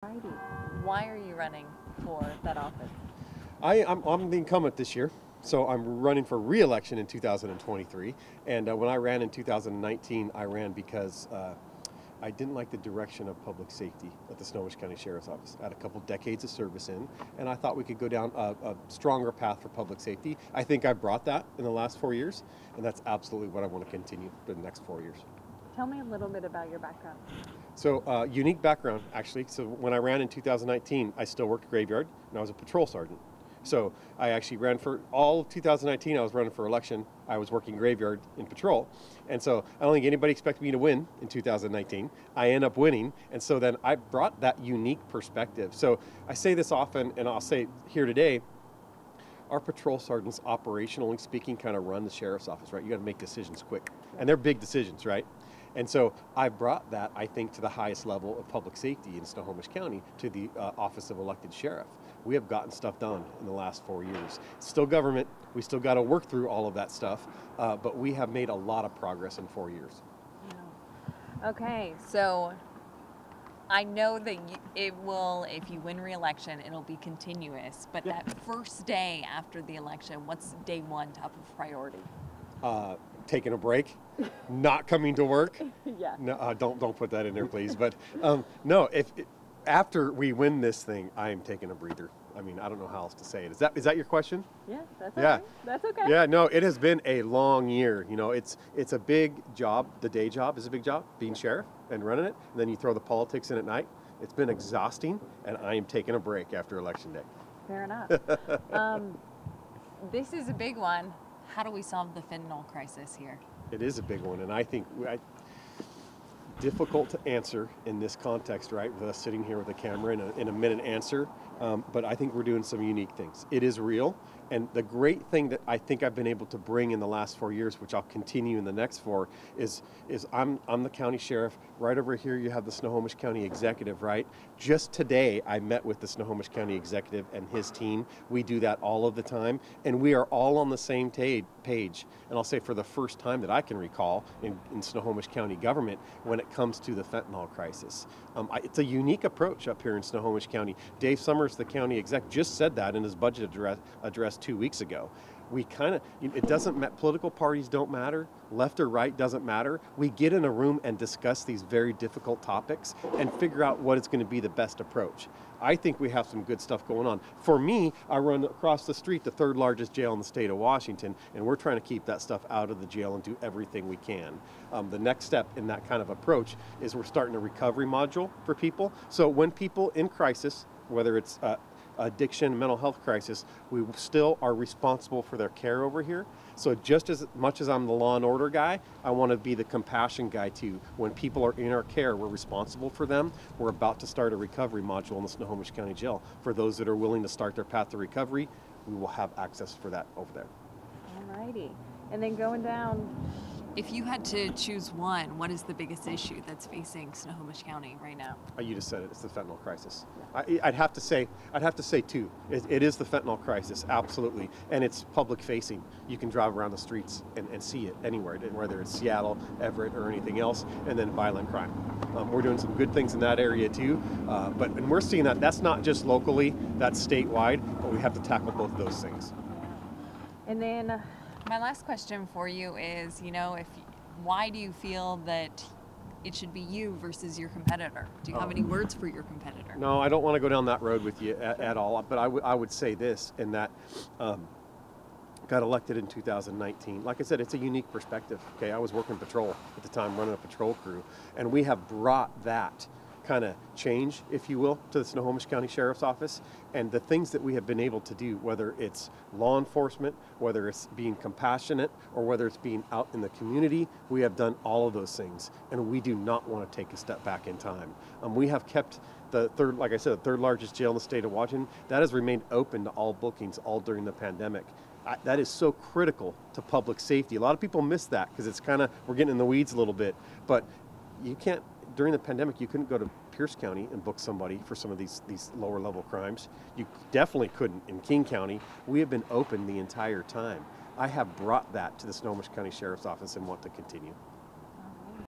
Righty. Why are you running for that office? I'm the incumbent this year, so I'm running for re-election in 2023. And when I ran in 2019, I ran because I didn't like the direction of public safety at the Snohomish County Sheriff's Office. I had a couple decades of service in, and I thought we could go down a stronger path for public safety. I think I brought that in the last 4 years, and that's absolutely what I want to continue for the next 4 years. Tell me a little bit about your background. So unique background, actually. So when I ran in 2019, I still worked graveyard, and I was a patrol sergeant. So I actually ran for all of 2019. I was running for election. I was working graveyard in patrol. And so I don't think anybody expected me to win in 2019. I end up winning. And so then I brought that unique perspective. So I say this often, and I'll say it here today, our patrol sergeants, operationally speaking, kind of run the sheriff's office, right? You got to make decisions quick. And they're big decisions, right? And so I brought that, I think, to the highest level of public safety in Snohomish County, to the office of elected sheriff. We have gotten stuff done in the last 4 years. Still government, we still got to work through all of that stuff, but we have made a lot of progress in 4 years. Yeah. Okay, so I know that it will, if you win re-election, it'll be continuous, but that first day after the election, what's day one top of priority? Taking a break, not coming to work. Yeah. No, don't put that in there, please. But no, after we win this thing, I am taking a breather. I mean, I don't know how else to say it. Is that your question? Yeah, that's okay. That's okay. Yeah, no, it has been a long year. You know, it's a big job. The day job is a big job, being sheriff and running it. And then you throw the politics in at night. It's been exhausting, and I am taking a break after Election Day. Fair enough. This is a big one. How do we solve the fentanyl crisis here? It is a big one, and I think difficult to answer in this context, right? With us sitting here with a camera in a minute answer, but I think we're doing some unique things. It is real, and the great thing that I think I've been able to bring in the last 4 years, which I'll continue in the next 4, is I'm the county sheriff. Right over here, you have the Snohomish County executive, right? Just today, I met with the Snohomish County executive and his team. We do that all of the time, and we are all on the same page. And I'll say for the first time that I can recall in Snohomish County government when it comes to the fentanyl crisis. It's a unique approach up here in Snohomish County. Dave Summers, the county exec, just said that in his budget address 2 weeks ago. We it doesn't matter, political parties don't matter, left or right doesn't matter. We get in a room and discuss these very difficult topics and figure out what is going to be the best approach. I think we have some good stuff going on. For me, I run across the street, the 3rd largest jail in the state of Washington, and we're trying to keep that stuff out of the jail and do everything we can. The next step in that kind of approach is we're starting a recovery module for people. So when people in crisis, whether it's addiction, mental health crisis, we still are responsible for their care over here. So just as much as I'm the law and order guy, I want to be the compassion guy too. When people are in our care, we're responsible for them. We're about to start a recovery module in the Snohomish County Jail. For those that are willing to start their path to recovery, we will have access for that over there. Alrighty. And then going down, if you had to choose one, what is the biggest issue that's facing Snohomish County right now? You just said it. It's the fentanyl crisis. I'd have to say 2. It is the fentanyl crisis, absolutely, and it's public facing. You can drive around the streets and see it anywhere, whether it's Seattle, Everett, or anything else, and then violent crime. We're doing some good things in that area too, and we're seeing that. That's not just locally, that's statewide, but we have to tackle both those things. and then My last question for you is, why do you feel that it should be you versus your competitor? Do you have any words for your competitor? No, I don't want to go down that road with you at all, but I would say this, in that got elected in 2019. Like I said, it's a unique perspective. Okay, I was working patrol at the time, running a patrol crew, and we have brought that kind of change, if you will, to the Snohomish County Sheriff's Office. And the things that we have been able to do, whether it's law enforcement, whether it's being compassionate, or whether it's being out in the community, we have done all of those things, and we do not want to take a step back in time. We have kept the third, like I said, the 3rd largest jail in the state of Washington. That has remained open to all bookings all during the pandemic. That is so critical to public safety. A lot of people miss that because it's we're getting in the weeds a little bit, but you can't, during the pandemic, you couldn't go to Pierce County and book somebody for some of these lower level crimes. You definitely couldn't in King County. We have been open the entire time. I have brought that to the Snohomish County Sheriff's Office and want to continue.